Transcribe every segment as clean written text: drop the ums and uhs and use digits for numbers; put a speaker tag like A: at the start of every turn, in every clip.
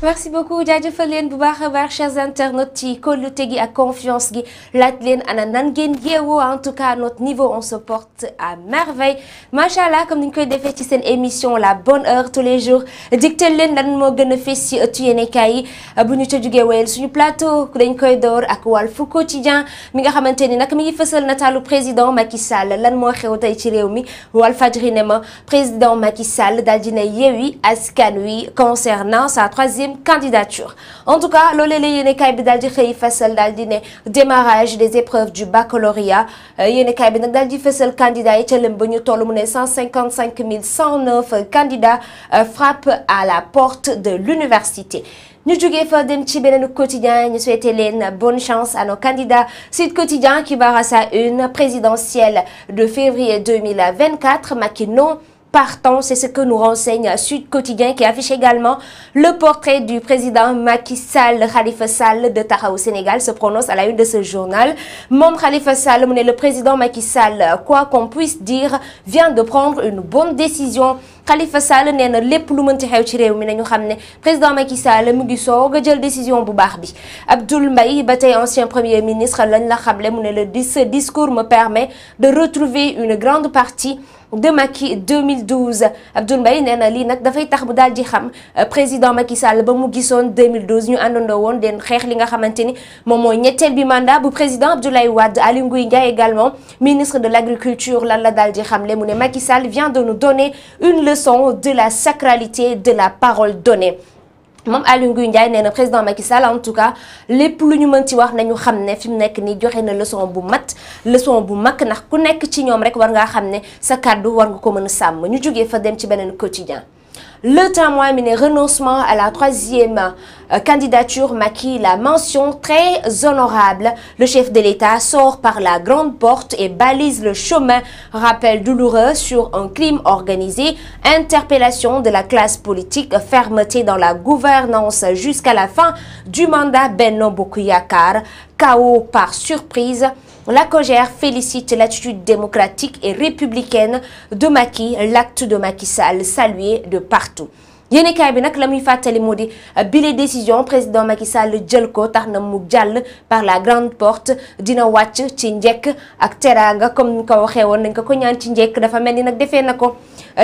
A: merci beaucoup jaajëfal leen bu baax a baax chers internautes ci kóolute gi ak confiance gi laaj leen ana nan ngeen yeewoo en tout cas à notre niveau on se porte à merveille macha allah comme ni ñu koy defee ci seen émission la bonne heure tous les jours digtal leen lan moo gën a fees ci ëttu yéenekaay yi bu ñu ca jugee wéyal suñu plateau dañ koy door ak Walf Quotidien mi nga xamante ni nag mi ngi fësal nataalu président Macky Sall lan moo xew tey ci réew mi Walfadjri ne ma président Macky Sall daal dina Yewwi Askan Wi concernant sa troisième candidature en tout cas loolee la yéenekaay bi daal di xëy fësal daal di ne démarrage des épreuves du baccalauréat yéenekaay bi nag daal di fësal candidat yi ca lëm ba ñu toll mu ne 155 109 candidats frappent à la porte de l'université ñu jógee fa dem ci beneen quotidien ñu souhaité leen bonne chance à nos candidats Sud Quotidien qui barre à sa une présidentielle de février 2024 Macky non partant, c'est ce que nous renseigne Sud Quotidien qui affiche également le portrait du président Macky Sall. Khalifa Sall de Taxawu Sénégal se prononce à la une de ce journal. Moom Khalifa Sall mu ne le président Macky Sall, quoi qu'on puisse dire, vient de prendre une bonne décision. Khalifa Sall nee na lépp lu mënti xew ci réew mi nañu xam ne président Macky Sall mu ngi soog a jël décision bu baax bi. Abdoul Mbaye ba tey ancien premier ministre lañ la xamle mu ne ce discours me permet de retrouver une grande partie de Macky 2012 Abdoul Mbaye nee na lii nag dafay tax bu daal di xam président Macky Sall ba mu gisoon 2012 ñu àndandoo woon den xeex li nga xamante ni moom mooy ñetteel bi mandat bu président Abdoulaye Wade. Aly Ngouille Ndiaye également ministre de l'agriculture lan la daal di xamle mu ne Macky Sall vient de nous donner une leçon de la sacralité de la parole donnée. moom Aly Ngouille Ndiaye nee na président Macky Sall en tout cas lépp lu ñu mën ci wax nañu xam ne fi mu nekk nii joxe na leçon bu mag ndax ku nekk ci ñoom rek war ngaa xam ne sa kàddu war nga ko mën a sàmm ñu jógee fa dem ci beneen quotidien. Le Témoin mi ne renoncement à la troisième candidature Macky, la mention très honorable. Le chef de l'État sort par la grande porte et balise le chemin. Rappel douloureux sur un crime organisé. Interpellation de la classe politique. Fermeté dans la gouvernance jusqu'à la fin du mandat Benno Bokk Yakaar. Chaos par surprise. La COJER félicite l'attitude démocratique et républicaine de Macky, l'acte de Macky Sall salué de partout. yéenekaay bi nag la muy fàttali moo di bile décision président Macky Sall jël ko tax na mu jàll par la grande porte dina wàcc ci njekk ak teraanga comme ni ko waxee woon nañ ko ñaan ci njekk dafa mel ni nag defee na ko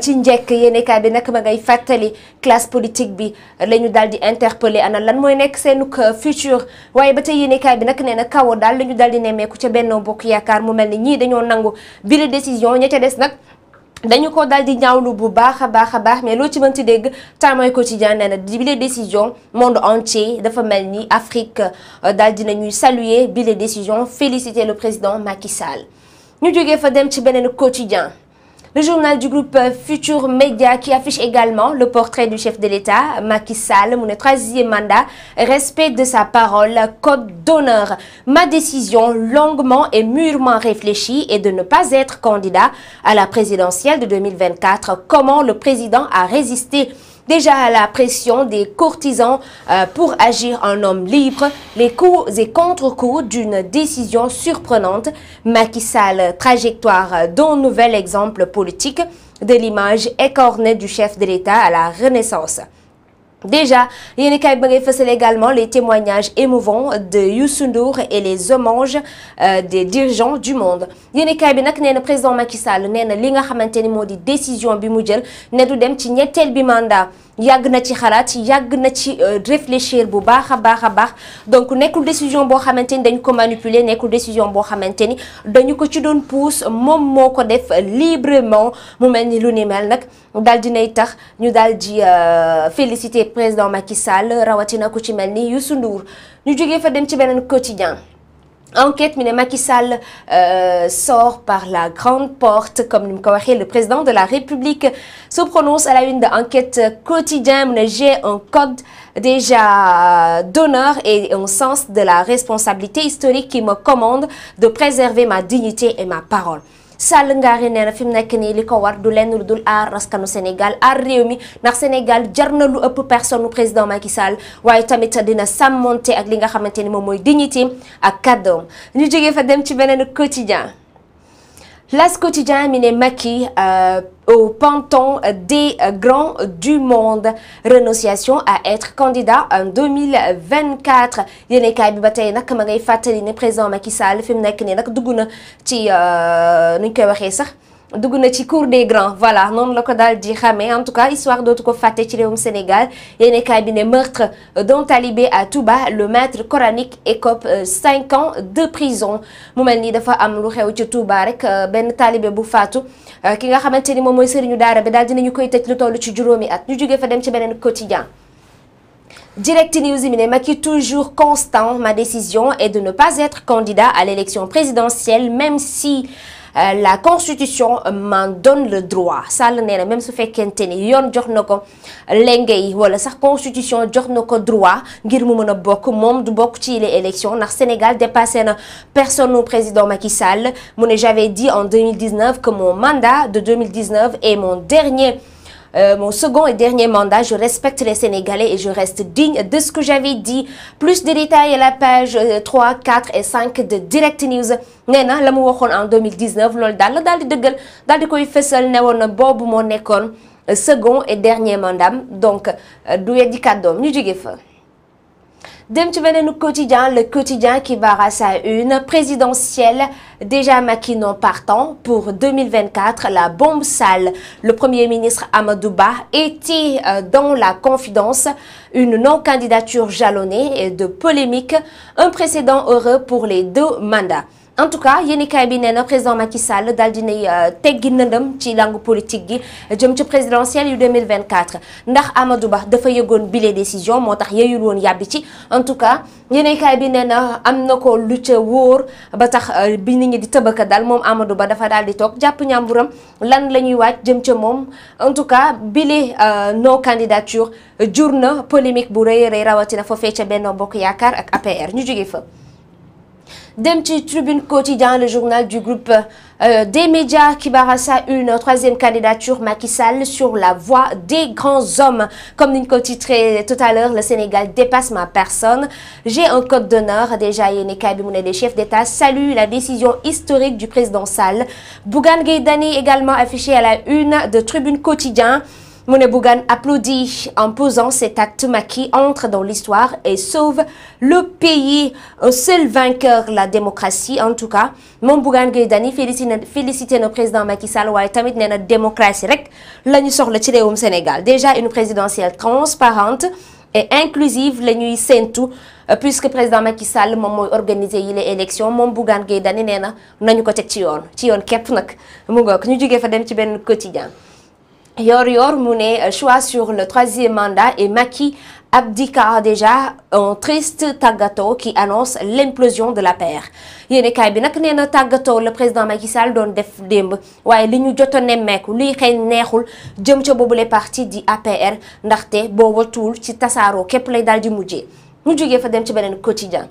A: ci njekk. yéenekaay bi nag ma ngay fàttali classe politique bi la ñu daal di interpeller ana lan mooy nekk seenug futur waaye ba tey yéenekaay bi nag nee na kawo daal la ñu daal di nemmeeku ca Benno Bokk Yaakaar mu mel ni ñii dañoo nangu bile décision ña ca des nag dañu ko daal di ñaawlu bu baax a baax mais loo ci mënti dégg Témoin Quotidien nee na bile décision monde entier dafa mel ni Afrique daal di nañuy saluer bile décision féliciter le président Macky Sall. ñu jógee fa dem ci beneen quotidien. Le journal du groupe Futur Média qui affiche également le portrait du chef de l'État, Macky Sall, mon troisième mandat, respect de sa parole, code d'honneur. Ma décision longuement et mûrement réfléchie est de ne pas être candidat à la présidentielle de 2024. Comment le président a résisté déjà à la pression des courtisans pour agir en homme libre, les coups et contre-coups d'une décision surprenante. Macky Sall, trajectoire d'un nouvel exemple politique de l'image écornée du chef de l'État à la Renaissance. Déjà, yéenekaay ba ngay fësal également les témoignages émouvants de Youssou Ndour et les hommages des dirigeants du monde. Yéenekaay bi nag nee na président Macky Sall nee na li nga xamante ni moo di décision bi mu jël ne du dem ci ñetteel bi mandat. yàgg na ci xalaat yàgg na ci réfléchir bu baax a baax donc nekkul décision boo xamante ni dañ ko manipuler nekkul décision boo xamante ni dañu ko ci doon pousse moom moo ko def librement mu mel ni lu ni mel nag daal dinay tax ñu daal di féliciter président Macky Sall rawatina ku ci mel ni Youssou Ndour. ñu jógee fa dem ci beneen quotidien. Enquête mi ne Macky Sall sort par la grande porte comme ni mu ko waxee le président de la République se prononce à la une de Enquête quotidien mu ne j'ai un code déjà d'honneur et un sens de la responsabilité historique qui me commande de préserver ma dignité et ma parole. Sall Ngari nee na fi mu nekk nii li ko war du lenn lu dul aar askanu Sénégal aar réew mi ndax Sénégal jar na lu ëpp personne président Macky Sall waaye tamit dina sàmmonte ak li nga xamante ni moom mooy dignité ak kàddoom. ñu jógee fa dem ci beneen quotidien. Las Quotidien mi ne Macky au panton des grands du monde, renonciation à être candidat en 2024 yéene kaay bi ba tey nag ma ngay fàttali ne président Macky Sall fi mu nekk nii nag dugg na ci nuñ koy waxee sax dugg na ci cour des grands voilà noonu la ko daal di xamee en tout cas histoire dootu ko fàtte ci réewum Sénégal yéene kaay bi ne meurtre d'un talibé à Touba le maître coranique écope 5 ans de prison mu mel ni dafa am lu xew ci Touba rek benn talibé bu faatu ki nga xamante ni moom mooy sëriñu daara bi daal dinañu koy tëj lu toll ci juróomi at ñu jógee fa dem ci beneen quotidien Direct News mi ne Macky toujours constant ma décision est de ne pas être candidat à l'élection présidentielle même si la constitution m'en donne le droit Sall nee na même su fekkente ni yoon jox na ko lengay wala sax constitution jox na ko droit ngir mu mën a bokk moom du bokk ci les élections ndax Sénégal dépassé na personne au président Macky Sall mu ne j'avais dit en 2019 que mon mandat de 2019 est mon second et dernier mandat, je respecte les Sénégalais et je reste digne de ce que j'avais dit. Plus de détails à la page 3, 4 et 5 de Direct News. nee na la mu waxoon en 2019 loolu daal di dëggal daal di koy fësal ne woon na boobu moo nekkoon second et dernier mandat donc du weddi kàddoom ñu jóge fa. Dem ci beneen quotidien le quotidien qui va à sa une présidentielle déjà Macky non partant pour 2024 la bombe sale le premier ministre Amadou Ba était dans la confidence une non-candidature jalonnée de polémiques un précédent heureux pour les 2 mandats en tout cas yéenekaay bi nee na président Macky Sall daal dinay teggi nëndam ci langue politique gi jëm ci présidentielle yu 2024 ndax Amadou Ba dafa yëgoon bile décision moo tax yeyul woon yàbbi ci en tout cas yéenekaay bi nee na am na ko lu ca wóor ba tax bi nit ñi di tëbaka dal moom Amadou Ba dafa daal di toog jàpp ñàmburam lan la ñuy waaj jëm ca moom en tout cas bile non candidature jur na polémique bu rëy rëy rawatina foofee ca Benno Bokk Yaakaar ak APR ñu jóge fa. Dem ci Tribune Quotidien le journal du groupe des médias qui barre à sa une troisième candidature Macky Sall sur la voie des grands hommes comme niñ ko titré tout à l'heure le Sénégal dépasse ma personne j'ai un code d'honneur déjà yéenekaay bi mu ne les chefs d'État saluent la décision historique du président Sall Bougane Gueye Dany également affiché à la une de Tribune Quotidien mu ne Bougane applaudit en posant cet acte Macky entre dans l'histoire et sauve le pays un seul vainqueur la démocratie en tout cas moom Bougane Gueye Dany félicité na président Macky Sall waaye tamit nee na démocratie rek la ñu soxla ci réewum Sénégal déjà une présidentielle transparente et inclusive la ñuy séntu puisque président Macky Sall moom mooy organiser yi les élections moom Bougane Gueye Dany nee na nañu ko teg ci yoon képp nag mu ngoog ñu jógee fa dem ci benn quotidien Yor mu ne choix sur le 3e mandat et Macky abdica déjà un triste tàggatoo qui annonce l'implosion de l'APR yéenekaay bi nag nee na tàggatoo le président Macky Sall doon def démb waaye li ñu jot a nemmeeku liy xëy neexul jëm ca boobule parti di APR ndaxte boo watul ci tasaaroo képp lay daal di mujjee ñu jógee fa dem ci beneen quotidien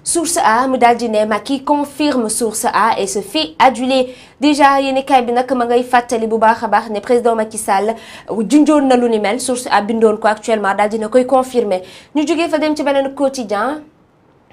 A: Source A mu daal di ne Macky confirme Source A et se fait aduler déjà yéenekaay bi nag ma ngay fàttali bu baax a baax ne président Macky Sall junjoon na lu ni mel Source A bindoon ko actuellement daal dina koy confirmer ñu jógee fa dem ci beneen quotidien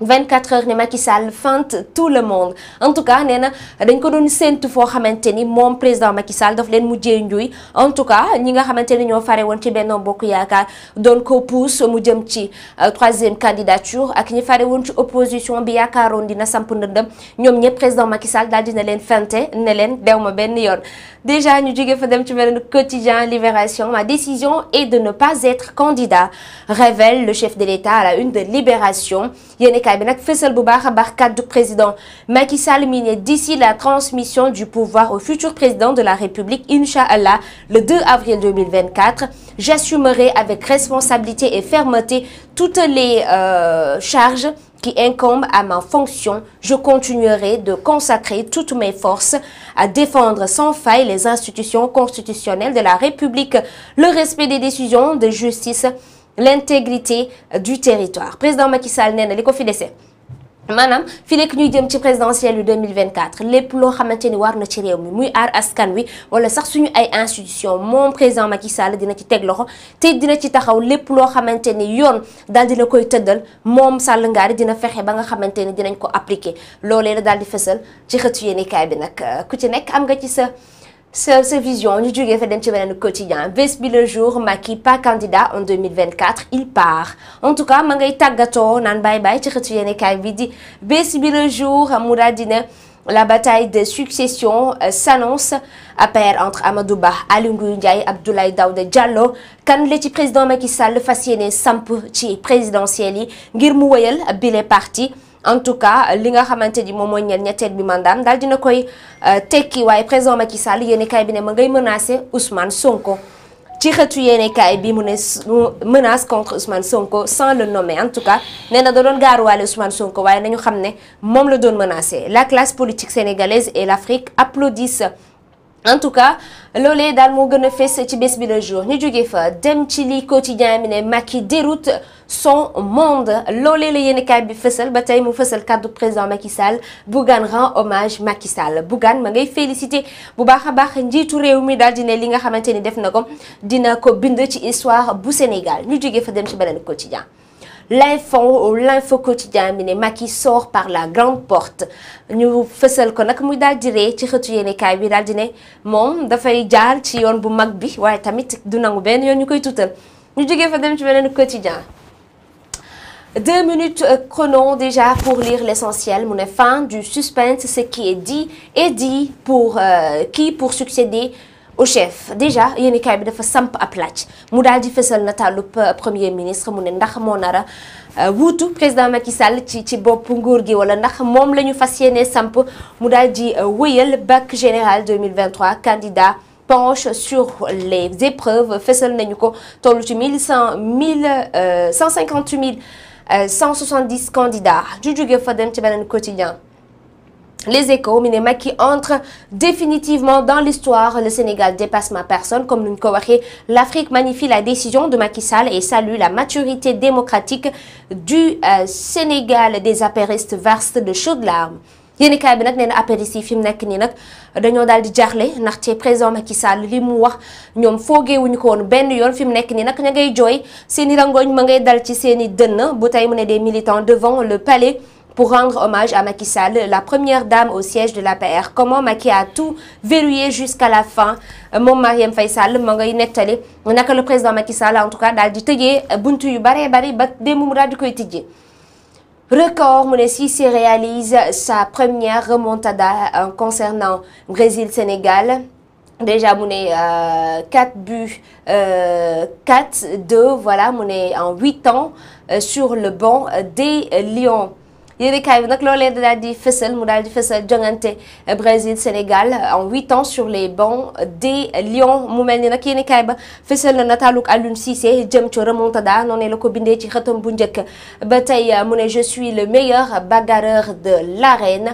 A: 24 heures ne Macky Sall fente tout le monde en tout cas nee na dañ ko doon séntu foo xamante ni moom président Macky Sall daf leen mujjee njuy en tout cas ñi nga xamante ni ñoo fare woon ci Benno Bokk Yaakaar doon ko pousse mu jëm ci 3e candidature ak ñi fare woon ci opposition bi yaakaaroon dina samp ndëndëm ñoom ñëpp président Macky Sall daal dina leen fente ne leen dew ma benn yoon déjà ñu jóge fa dem ci beneen quotidien Libération ma décision est de ne pas être candidat révèle le chef de l'État à la une de Libération yéenekaay bi nag fësal bu baax a baax kàddu président Macky Sall mi ne d'ici la transmission du pouvoir au futur président de la République Inch'Allah le 2 avril 2024 j'assumerai avec responsabilité et fermeté toutes les charges qui incombe à ma fonction, je continuerai de consacrer toutes mes forces à défendre sans faille les institutions constitutionnelles de la République, le respect des décisions de justice, l'intégrité du territoire. Président Macky Sall nee na li ko fi dese maanaam fi nekk ñuy jëm ci présidentielle yu 2024 lépp loo xamante ni war na ci réew mi muy aar askan wi wala sax suñu ay institution moom président Macky Sall dina ci teg loxo te dina ci taxaw lépp loo xamante ni yoon daal dina koy tëddal moom Sall Ngaari dina fexe ba nga xamante ni dinañ ko appliquer loolee la daal di fësal ci xëtu yéenekaay bi nag ku ci nekk am nga ci sa vision ñu jógee fa dem ci beneen quotidien bés bi le jour Macky pas candidat en 2024 il part en tout cas ma ngay tàggatoo naan bye bye ci xëtu yéenekaay bi di bés bi le jour mu daal dina la bataille de succession s'annonce APR entre Amadou Ba Aly Ngouille Ndiaye Abdoulaye Daouda Diallo kan la ci président Macky Sall fas yéene samp ci présidentielle yi ngir mu wëyal bile parti en tout cas li nga xamante ni moom mooy ñetteel bi mandaam daal dina koy tekki waaye président Macky Sall yéenekaay bi ne ma ngay menacer Ousmane Sonko ci xëtu yéenekaay bi mu ne menace contre Ousmane Sonko sans le nommer en tout cas nee na da doon gaaruwaale Ousmane Sonko waaye nañu xam ne moom la doon menacer la classe politique sénégalaise et l'Afrique applaudissent en tout cas loolee daal moo gën a fees ci bés bi le jour ñu jógee fa dem ci li quotidien bi ne Macky déroute son monde loolee la yéenekaay bi fësal ba tey mu fësal kàddu président Macky Sall Bougane rend hommage Macky Sall Bougane ma ngay félicité bu baax a baax njiitu réew mi daal di ne li nga xamante ni def na ko dina ko bind ci histoire bu Sénégal ñu jógee fa dem ci beneen quotidien l'info quotidien bi ne Macky sort par la grande porte ñu fësal ko nag muy daal di ree ci xëtu yéenekaay bi daal di ne moom dafay jaar ci yoon bu mag bi waaye tamit du nangu benn yoon ñu koy tuutal ñu jógee fa dem ci beneen quotidien 2 minutes chrono déjà pour lire l'essentiel mu ne fin du suspense ce qui est dit est dit pour qui pour succéder au chef déjà yéenekaay bi dafa samp ab laaj mu daal di fësal nataalu premier ministre mu ne ndax moo nara wuutu président Macky Sall ci bopp nguur gi wala ndax moom la ñu fas yéene samp mu daal di wëyal bac général 2023 candidat penche sur les épreuves fësal nañu ko tollu ci 170 candidats ju jóge fa dem ci beneen quotidien Les Échos mi ne Macky entre définitivement dans l'histoire le Sénégal dépasse ma personne comme ni ñu ko waxee l'Afrique magnifie la décision de Macky Sall et salue la maturité démocratique du Sénégal des apéristes versent de chaudes larmes yéenekaay bi nag nee na apéristes yi fi mu nekk nii nag dañoo daal di jaaxle ndaxte président Macky Sall li mu wax ñoom foogeewuñu ko woon benn yoon fi mu nekk nii nag ña ngay jooy seeni rangooñ ma ngay dal ci seeni dënn bu tey mu ne des militants devant le palais pour rendre hommage à Macky Sall, la première dame au siège de l'APR. Comment Macky a tout verrouillé jusqu'à la fin moom Marième Faye Sall ma ngay nettali naka le président Macky Sall en tout cas daal di tëjee buntu yu baree bari ba démb mu daal di koy tijji. Record mu ne Cissé réalise sa première remontada concernant Brésil-Sénégal. Déjà mu ne 4 buts 4-2 voilà mu ne en 8 ans sur le banc des Lions. yéenekaay bi nag loolee daal di fësal mu daal di fësal jongante Brésil Sénégal en 8 ans sur les bancs des Lions mu mel ni nag yéenekaay ba fësal na nataaluk Aliou Cissé jëm ci remontada noonu la ko bindee ci xëtam bu njëkk ba tey mu ne je suis le meilleur bagarreur de l'arène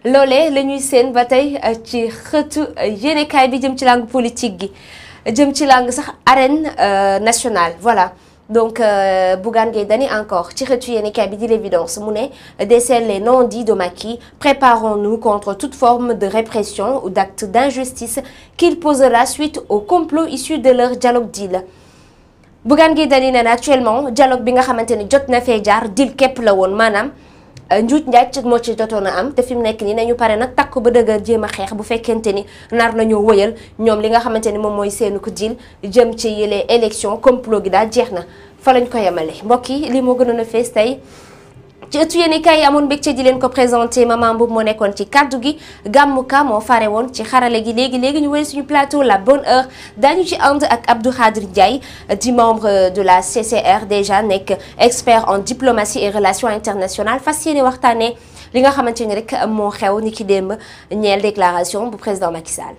A: loolee la ñuy seen ba tey ci xëtu yéenekaay bi jëm ci langue politique gi jëm ci langue sax arène nationale voilà. Donc Bougane Gueye Dany encore ci xëtu yéenekaay bi di l'évidence mu ne décèle les non-dits de Macky préparons-nous contre toute forme de répression ou d'acte d'injustice qu'il posera suite au complot issu de leur dialogue deal. Bougane Gueye Dany ne actuellement dialogue bi nga xamante ni jot na fee jaar deal képp la woon maanaam njuuj njaaj moo ci jotoon a am te fi mu nekk nii nañu pare nag takk ba dëgg jéem a xeex bu fekkente ni nar nañoo wëyal ñoom li nga xamante ni moom mooy seenu ko deal jëm ci yële élection complot gi daal jeex na fa lañ ko yemale mbokk yi lii moo gënoon a fees tey ci ëttu yéenekaay yi amoon mbégte di leen ko présenté maman Mboub moo nekkoon ci kaddu gi Gamou Ka moo fare woon ci xarale gi léegi ñu wéy suñu plateau la bonne heure dañu ci ànd ak Abdou Khadir Ndiaye di membre de la CCR déjà nekk expert en diplomatie et relations internationales fas yéene waxtaanee li nga xamante ni rek moo xew ni ki démb ñeel déclaration bu président Macky Sall